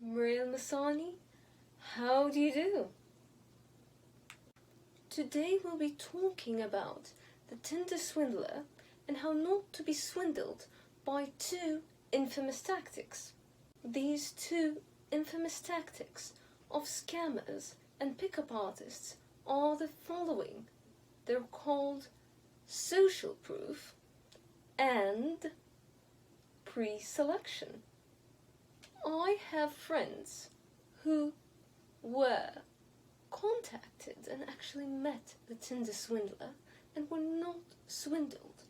Muriel Masani, how do you do? Today we'll be talking about the Tinder Swindler and how not to be swindled by two infamous tactics. These two infamous tactics of scammers and pickup artists are the following. They're called social proof and pre-selection. I have friends who were contacted and actually met the Tinder Swindler and were not swindled.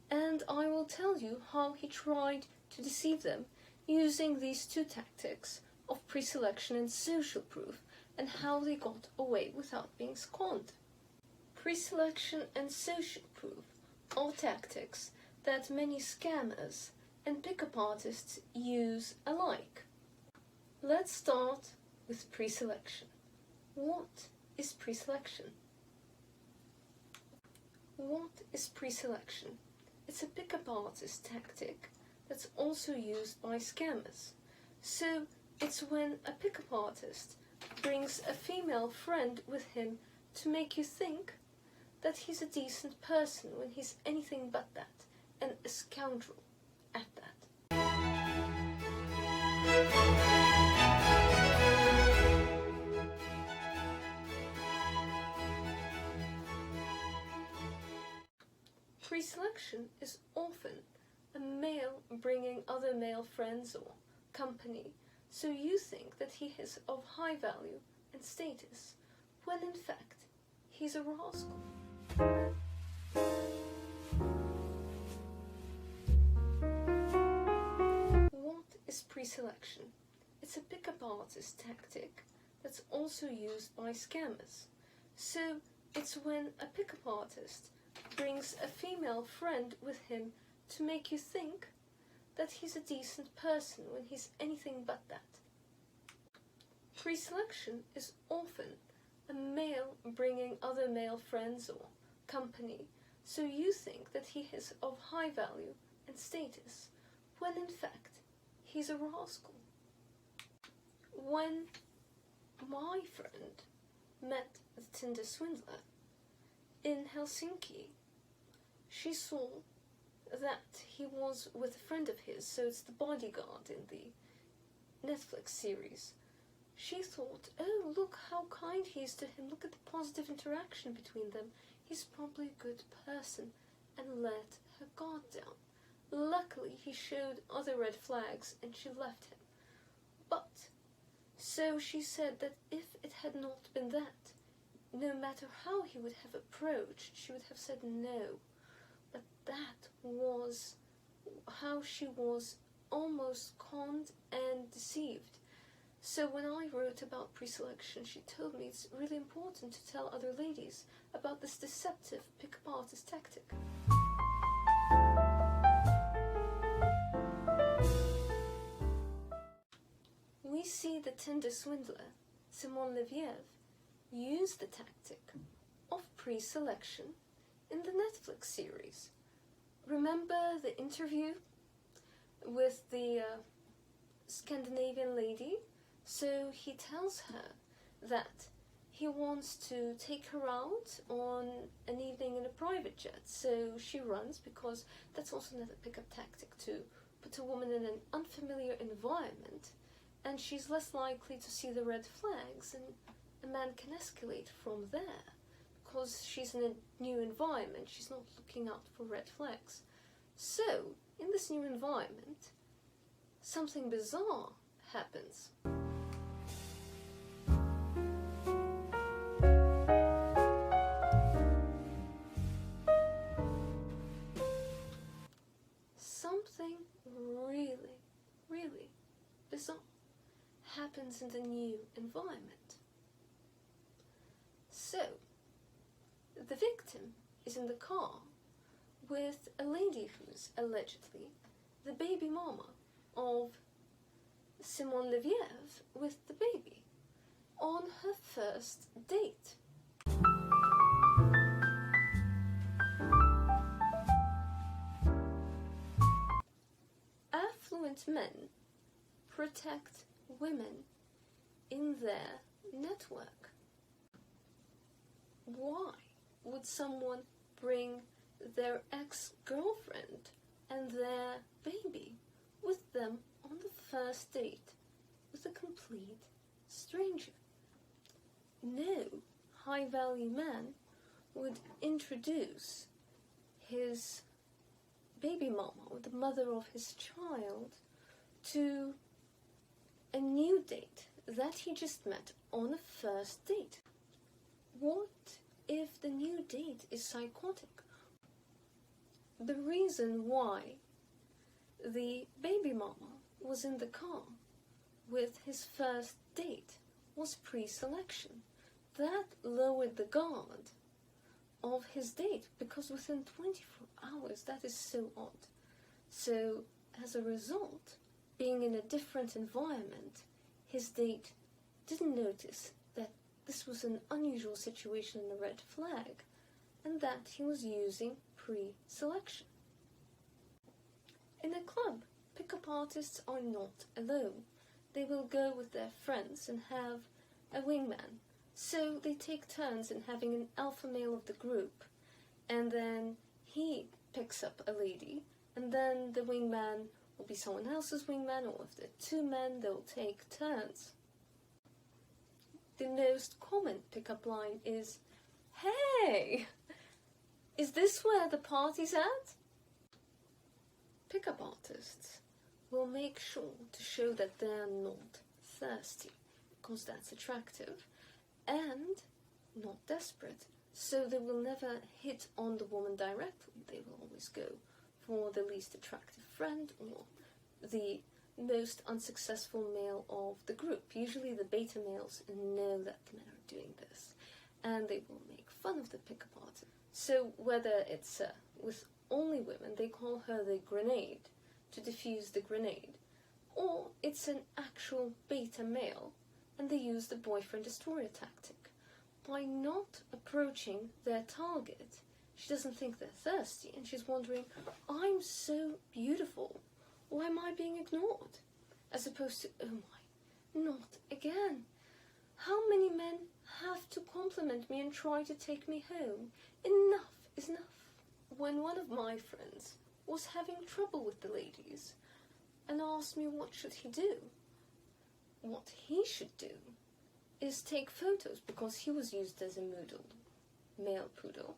And I will tell you how he tried to deceive them using these two tactics of pre-selection and social proof, and how they got away without being conned. Pre-selection and social proof are tactics that many scammers and pickup artists use alike. Let's start with pre-selection. What is pre-selection? What is pre-selection? It's a pickup artist tactic that's also used by scammers. So it's when a pickup artist brings a female friend with him to make you think that he's a decent person when he's anything but that, and a scoundrel at that. Pre-selection is often a male bringing other male friends or company, so you think that he is of high value and status, when in fact he's a rascal. What is pre-selection? It's a pickup artist tactic that's also used by scammers. So it's when a pickup artist brings a female friend with him to make you think that he's a decent person when he's anything but that. Pre-selection is often a male bringing other male friends or company, so you think that he is of high value and status, when in fact he's a rascal. When my friend met the Tinder Swindler in Helsinki, she saw that he was with a friend of his, so it's the bodyguard in the Netflix series. She thought, oh, look how kind he is to him, look at the positive interaction between them, he's probably a good person, and let her guard down. Luckily, he showed other red flags and she left him. But, so she said that if it had not been that, no matter how he would have approached, she would have said no. But that was how she was almost conned and deceived. So when I wrote about pre-selection, she told me it's really important to tell other ladies about this deceptive pickup artist tactic. We see the Tinder Swindler, Leviev, use the tactic of pre-selection in the Netflix series. Remember the interview with the Scandinavian lady? So he tells her that he wants to take her out on an evening in a private jet. So she runs, because that's also another pickup tactic, to put a woman in an unfamiliar environment, and she's less likely to see the red flags, and a man can escalate from there. Because she's in a new environment, she's not looking out for red flags. So, in this new environment, something bizarre happens. Something really, really bizarre happens in the new environment. So, the victim is in the car with a lady who's allegedly the baby mama of Leviev with the baby on her first date. Affluent men protect women in their network. Why would someone bring their ex-girlfriend and their baby with them on the first date with a complete stranger? No high-value man would introduce his baby mama, or the mother of his child, to a new date that he just met on a first date. What if the new date is psychotic? The reason why the baby mama was in the car with his first date was pre-selection. That lowered the guard of his date, because within 24 hours, that is so odd. So, as a result, being in a different environment, his date didn't notice that this was an unusual situation and a red flag, and that he was using pre-selection. In a club, pick-up artists are not alone. They will go with their friends and have a wingman. So they take turns in having an alpha male of the group, and then he picks up a lady, and then the wingman will be someone else's wingman, or if they're two men, they'll take turns. The most common pickup line is, "Hey, is this where the party's at?" Pickup artists will make sure to show that they're not thirsty, because that's attractive, and not desperate. So they will never hit on the woman directly. They will always go for the least attractive friend or the most unsuccessful male of the group. Usually the beta males know that the men are doing this, and they will make fun of the pickup artist. So whether it's with only women, they call her the grenade to defuse the grenade, or it's an actual beta male, and they use the boyfriend destroyer tactic. By not approaching their target, she doesn't think they're thirsty, and she's wondering, "I'm so beautiful, why am I being ignored?" As opposed to, "Oh my, not again. How many men have to compliment me and try to take me home? Enough is enough." When one of my friends was having trouble with the ladies and asked me what should he do, what he should do is take photos, because he was used as a male poodle,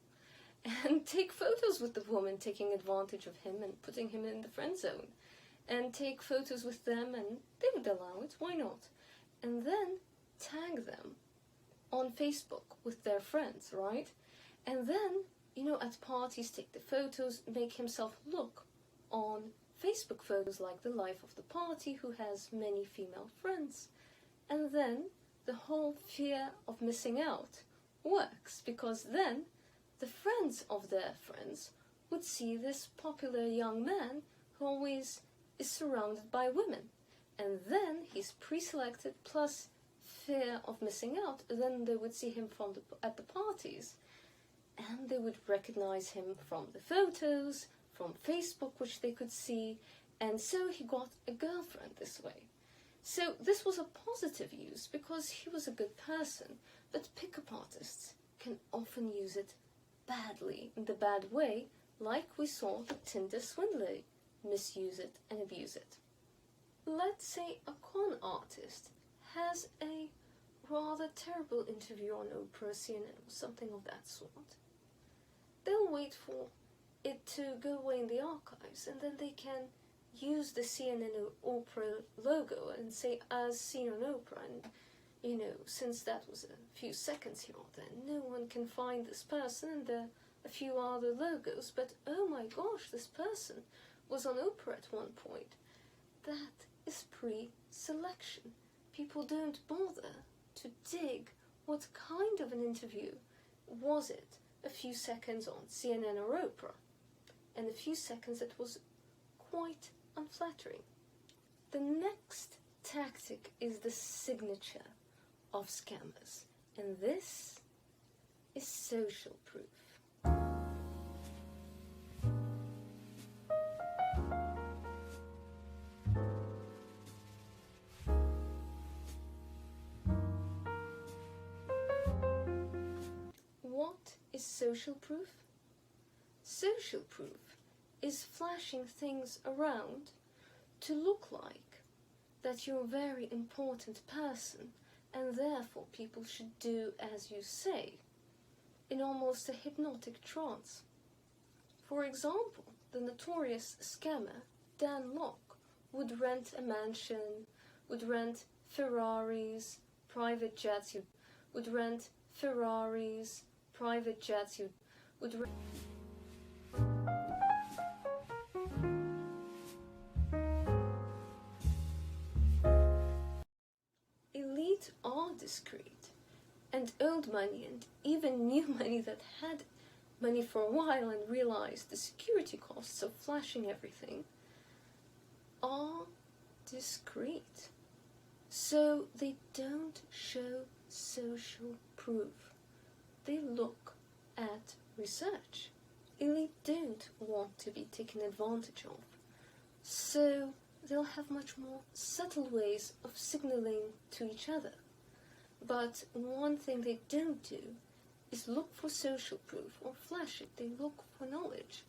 and take photos with the woman taking advantage of him and putting him in the friend zone, and take photos with them, and they would allow it, why not? And then tag them on Facebook with their friends, right? And then, at parties, take the photos, make himself look on Facebook photos like the life of the party who has many female friends. And then the whole fear of missing out works, because then the friends of their friends would see this popular young man who always is surrounded by women. And then he's pre-selected plus fear of missing out. Then they would see him at the parties, and they would recognize him from the photos, from Facebook, which they could see, and so he got a girlfriend this way. So this was a positive use, because he was a good person, but pickup artists can often use it badly, in the bad way, like we saw the Tinder Swindler misuse it and abuse it. Let's say a con artist has a rather terrible interview on Oprah, CNN, or something of that sort. They'll wait for it to go away in the archives, and then they can use the CNN or Oprah logo and say, "as seen on Oprah," and since that was a few seconds here or there, no one can find this person, and there are a few other logos, but oh my gosh, this person was on Oprah at one point. That is pre-selection. People don't bother to dig what kind of an interview was it. A few seconds on CNN or Oprah, and a few seconds that was quite unflattering. The next tactic is the signature of scammers, and this is social proof. social proof? Social proof is flashing things around to look like that you're a very important person and therefore people should do as you say, in almost a hypnotic trance. For example, the notorious scammer Dan Locke would rent a mansion, would rent Ferraris, private jets, would rent Ferraris, private jets, would rent... Elite are discreet, and owed money and even new money that had money for a while and realized the security costs of flashing everything are discreet. So they don't show social proof. They look at research. Elite don't want to be taken advantage of. So they'll have much more subtle ways of signaling to each other. But one thing they don't do is look for social proof or flash it. They look for knowledge.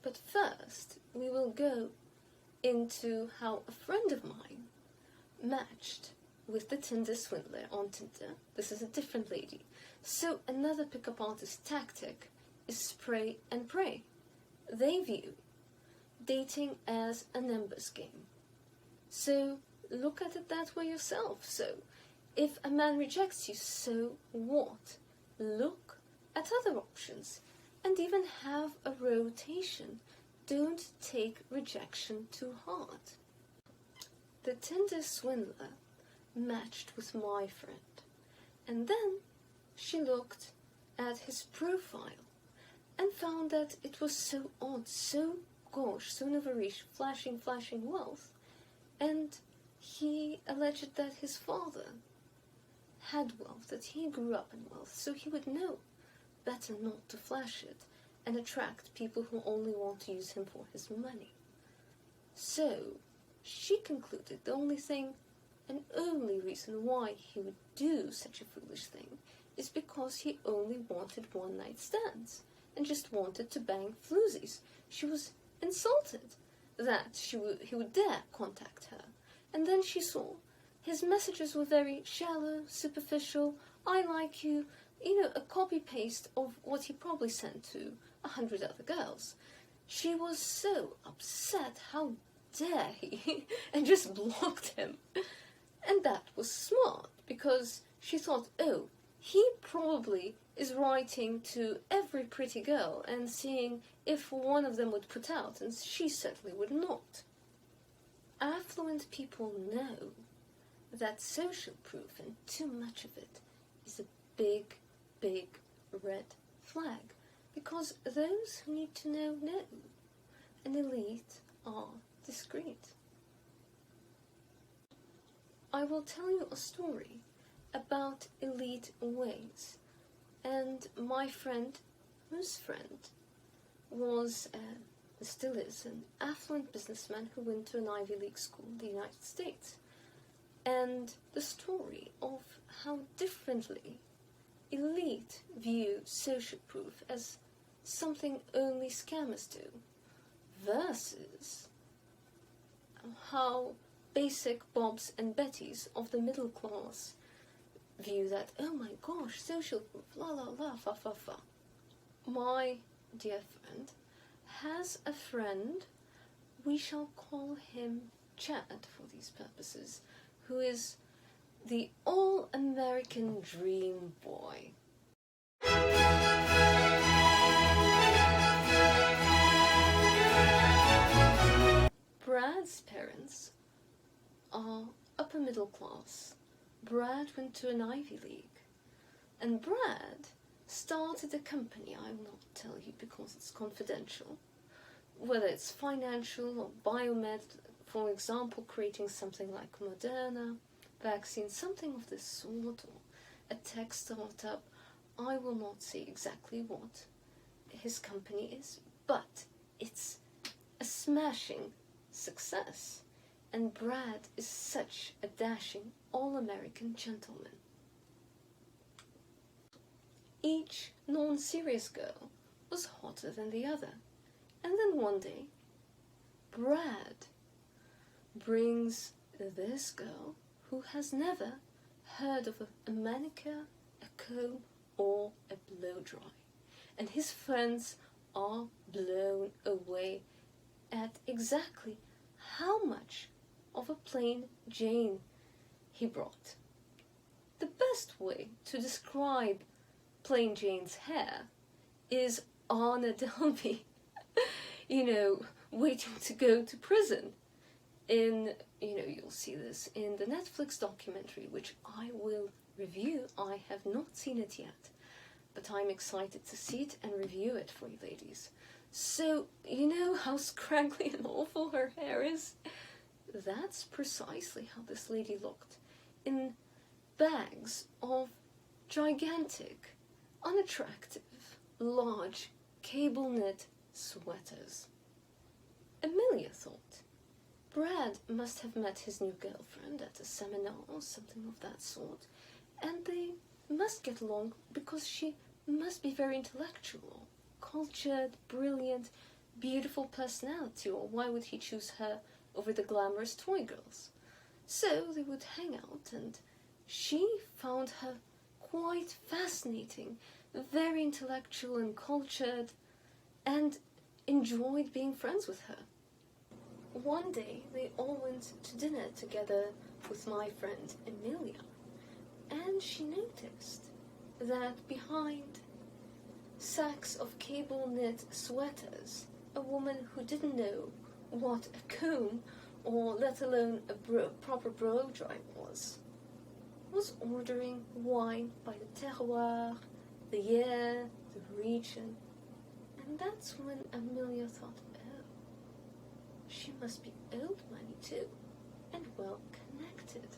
But first, we will go into how a friend of mine matched with the Tinder Swindler on Tinder. This is a different lady. So another pickup artist tactic is spray and pray. They view dating as a numbers game. So look at it that way yourself. So if a man rejects you, so what? Look at other options and even have a rotation. Don't take rejection too hard. The Tinder Swindler matched with my friend, and then she looked at his profile and found that it was so odd, so gauche, so novariche, flashing wealth, and he alleged that his father had wealth, that he grew up in wealth, so he would know better not to flash it and attract people who only want to use him for his money. So she concluded the only thing and only reason why he would do such a foolish thing is because he only wanted one-night stands and just wanted to bang floozies. She was insulted that he would dare contact her. And then she saw his messages were very shallow, superficial, I like you, a copy-paste of what he probably sent to 100 other girls. She was so upset, how dare he, and just blocked him. And that was smart, because she thought, oh, he probably is writing to every pretty girl and seeing if one of them would put out, and she certainly would not. Affluent people know that social proof, and too much of it, is a big, big red flag, because those who need to know. And elite are discreet. I will tell you a story about elite ways, and my friend, whose friend, was, still is, an affluent businessman who went to an Ivy League school in the United States, and the story of how differently elite view social proof as something only scammers do, versus how basic Bobs and Bettys of the middle class view that, oh my gosh, social proof, la la la, fa fa fa. My dear friend has a friend, we shall call him Chad for these purposes, who is the all-American dream boy. Brad's parents are upper middle class. Brad went to an Ivy League, and Brad started a company. I will not tell you because it's confidential, whether it's financial or biomed, for example, creating something like Moderna, vaccine, something of this sort, or a tech startup. I will not say exactly what his company is, but it's a smashing success, and Brad is such a dashing all-American gentleman. each non-serious girl was hotter than the other. And then one day, Brad brings this girl who has never heard of a manicure, a comb, or a blow dry. And his friends are blown away at exactly how much of a plain Jane he brought. The best way to describe plain Jane's hair is Anna Delvey, waiting to go to prison. You'll see this in the Netflix documentary, which I will review. I have not seen it yet, but I'm excited to see it and review it for you ladies. So, you know how scraggly and awful her hair is? That's precisely how this lady looked, in bags of gigantic, unattractive, large, cable-knit sweaters. Amelia thought Brad must have met his new girlfriend at a seminar or something of that sort, and they must get along because she must be very intellectual, cultured, brilliant, beautiful personality, or why would he choose her over the glamorous toy girls? So they would hang out, and she found her quite fascinating, very intellectual and cultured, and enjoyed being friends with her. One day they all went to dinner together with my friend Amelia, and she noticed that behind sacks of cable-knit sweaters, a woman who didn't know what a comb or let alone a proper blow dry was ordering wine by the terroir, the year, the region. And that's when Amelia thought, oh, she must be old money too, and well connected,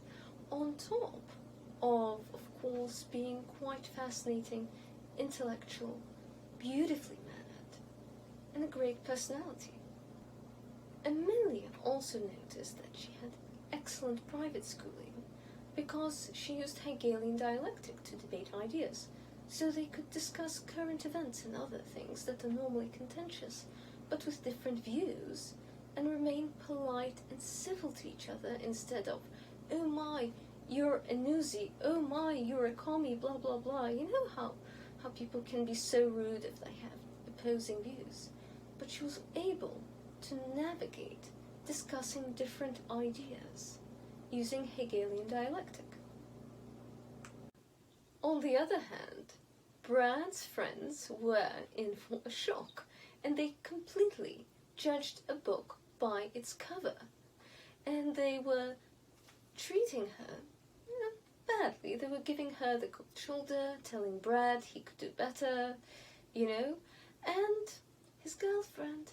on top of course, being quite fascinating, intellectual, beautifully mannered, and a great personality. Amelia also noticed that she had excellent private schooling because she used Hegelian dialectic to debate ideas, so they could discuss current events and other things that are normally contentious, but with different views, and remain polite and civil to each other instead of, oh my, you're a newsie, oh my, you're a commie, blah blah blah. You know how people can be so rude if they have opposing views. But she was able to navigate discussing different ideas using Hegelian dialectic. On the other hand, Brad's friends were in for a shock, and they completely judged a book by its cover, and they were treating her badly. They were giving her the cold shoulder, telling Brad he could do better, and his girlfriend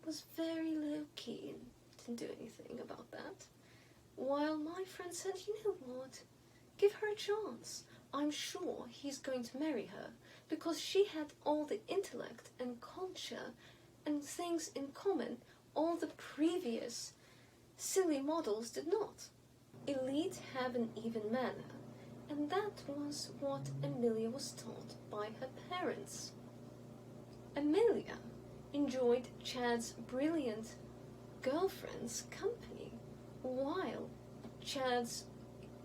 was very low-key and didn't do anything about that. While my friend said, you know what, give her a chance. I'm sure he's going to marry her, because she had all the intellect and culture and things in common all the previous silly models did not. Elite have an even manner, and that was what Amelia was taught by her parents. Amelia enjoyed Chad's brilliant girlfriend's company, while Chad's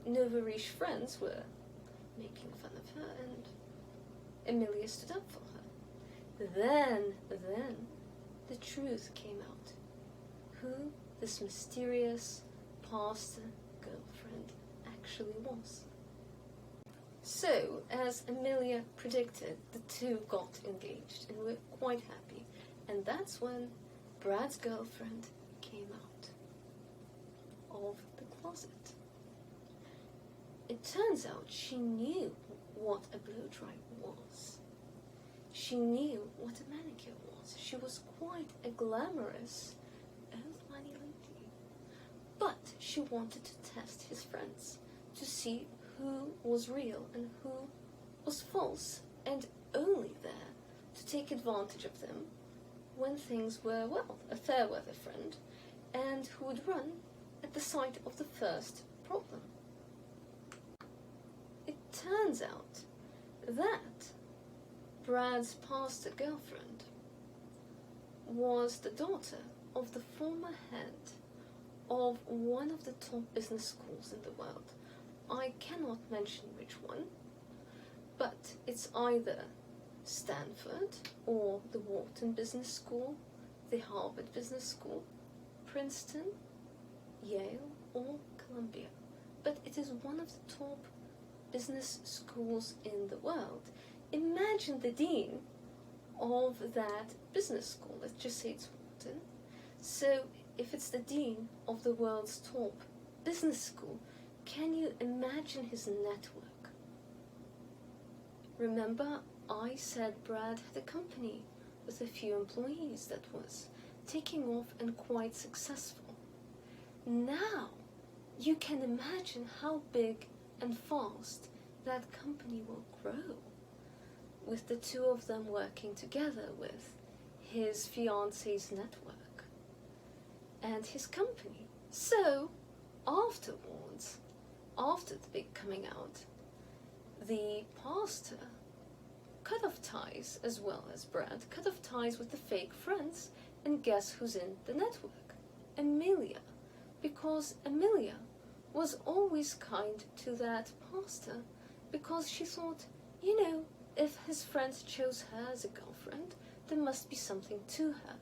nouveau-riche friends were making fun of her, and Amelia stood up for her. Then, the truth came out. Who this mysterious pastor girlfriend actually was. So, as Amelia predicted, the two got engaged and were quite happy. And that's when Brad's girlfriend came out of the closet. It turns out she knew what a blow-dry was. She knew what a manicure was. She was quite a glamorous old money lady. But she wanted to test his friends to see who was real and who was false, and only there to take advantage of them when things were, well, a fair weather friend, and who would run at the sight of the first problem. It turns out that Brad's past girlfriend was the daughter of the former head of one of the top business schools in the world. I cannot mention which one, but it's either Stanford or the Wharton Business School, the Harvard Business School, Princeton, Yale, or Columbia. But it is one of the top business schools in the world. Imagine the dean of that business school. Let's just say it's Wharton. So if it's the dean of the world's top business school, can you imagine his network? Remember, I said Brad had a company with a few employees that was taking off and quite successful. Now, you can imagine how big and fast that company will grow, with the two of them working together with his fiance's network and his company. So, afterwards, after the big coming out, the pastor cut off ties, as well as Brad, cut off ties with the fake friends, and guess who's in the network? Amelia. Because Amelia was always kind to that pastor, because she thought, you know, if his friends chose her as a girlfriend, there must be something to her.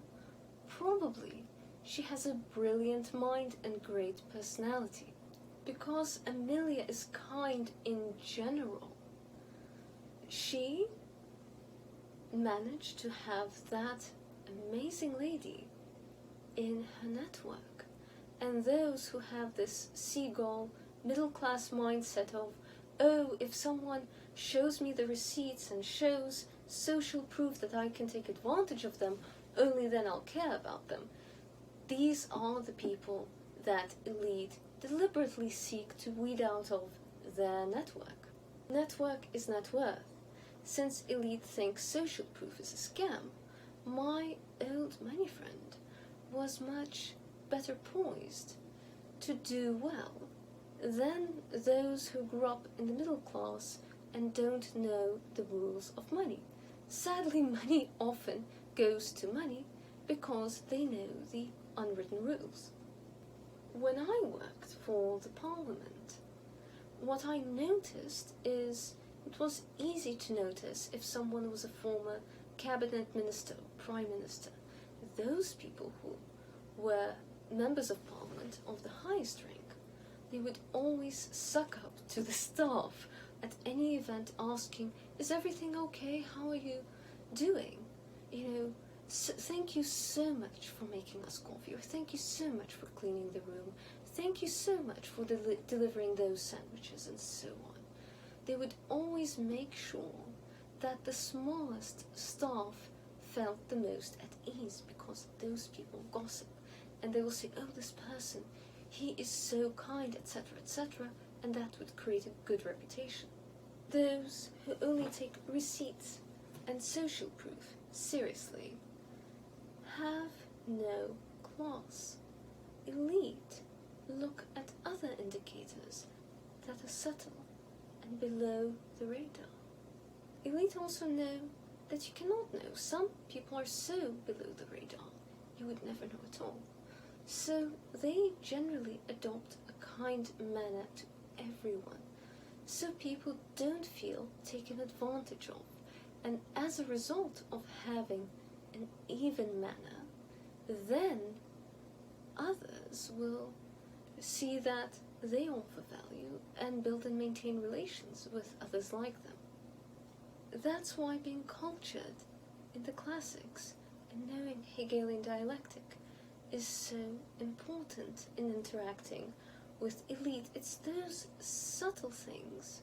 Probably she has a brilliant mind and great personality. Because Amelia is kind in general, she managed to have that amazing lady in her network. And those who have this seagull middle-class mindset of, oh, if someone shows me the receipts and shows social proof that I can take advantage of them, only then I'll care about them. These are the people that elite deliberately seek to weed out of their network. Network is net worth. Since elite thinks social proof is a scam, my old money friend was much better poised to do well than those who grew up in the middle class and don't know the rules of money. Sadly, money often goes to money because they know the unwritten rules. When I worked for the Parliament, what I noticed is it was easy to notice if someone was a former cabinet minister or prime minister. Those people who were members of Parliament of the highest rank, they would always suck up to the staff at any event asking, is everything okay? How are you doing? You know, thank you so much for making us coffee, or thank you so much for cleaning the room, thank you so much for delivering those sandwiches, and so on. They would always make sure that the smallest staff felt the most at ease, because those people gossip, and they will say, oh, this person, he is so kind, etc., etc., and that would create a good reputation. Those who only take receipts and social proof seriously have no class. Elite look at other indicators that are subtle and below the radar. Elite also know that you cannot know. Some people are so below the radar, you would never know at all. So they generally adopt a kind manner to everyone, so people don't feel taken advantage of. And as a result of having an even manner, then others will see that they offer value and build and maintain relations with others like them. That's why being cultured in the classics and knowing Hegelian dialectic is so important in interacting with elite. It's those subtle things,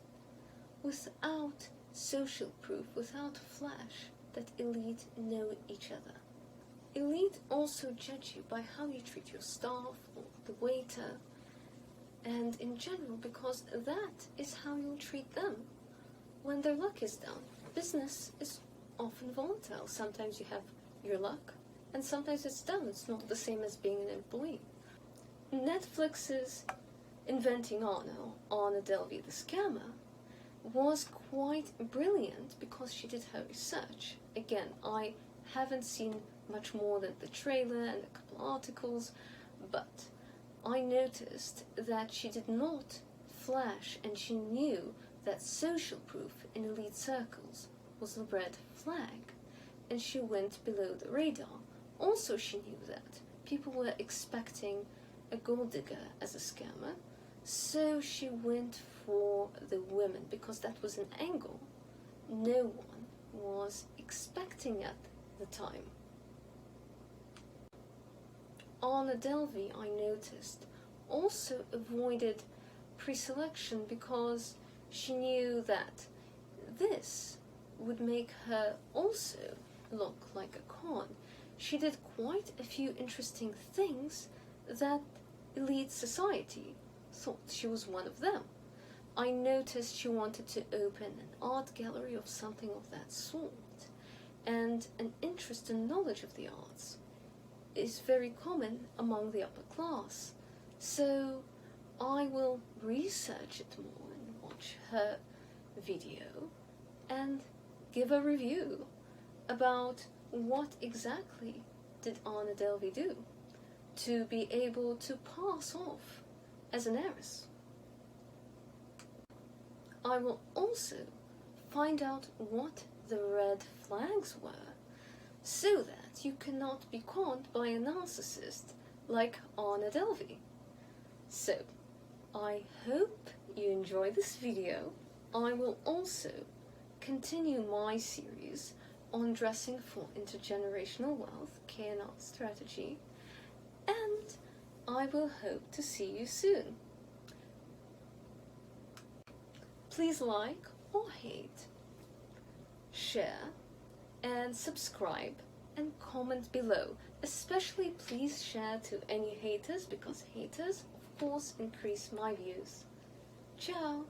without social proof, without flash, that elite know each other. Elite also judge you by how you treat your staff or the waiter, and in general, because that is how you'll treat them. When their luck is down, business is often volatile. Sometimes you have your luck, and sometimes it's down. It's not the same as being an employee. Netflix's inventing Anna Delvey the scammer was quite brilliant because she did her research. Again, I haven't seen much more than the trailer and a couple articles, but I noticed that she did not flash, and she knew that social proof in elite circles was a red flag, and she went below the radar. Also, she knew that people were expecting a gold digger as a scammer, so she went for the women because that was an angle no one was expecting at the time. Anna Delvey, I noticed, also avoided pre-selection because she knew that this would make her also look like a con. She did quite a few interesting things that elite society thought she was one of them. I noticed she wanted to open an art gallery or something of that sort, and an interest and knowledge of the arts is very common among the upper class. So I will research it more and watch her video and give a review about what exactly did Anna Delvey do to be able to pass off as an heiress. I will also find out what the red flags were so that you cannot be conned by a narcissist like Anna Delvey. So, I hope you enjoy this video. I will also continue my series on dressing for intergenerational wealth, K&R strategy, and I will hope to see you soon. Please like or hate, share, and subscribe, and comment below. Especially please share to any haters, because haters, of course, increase my views. Ciao!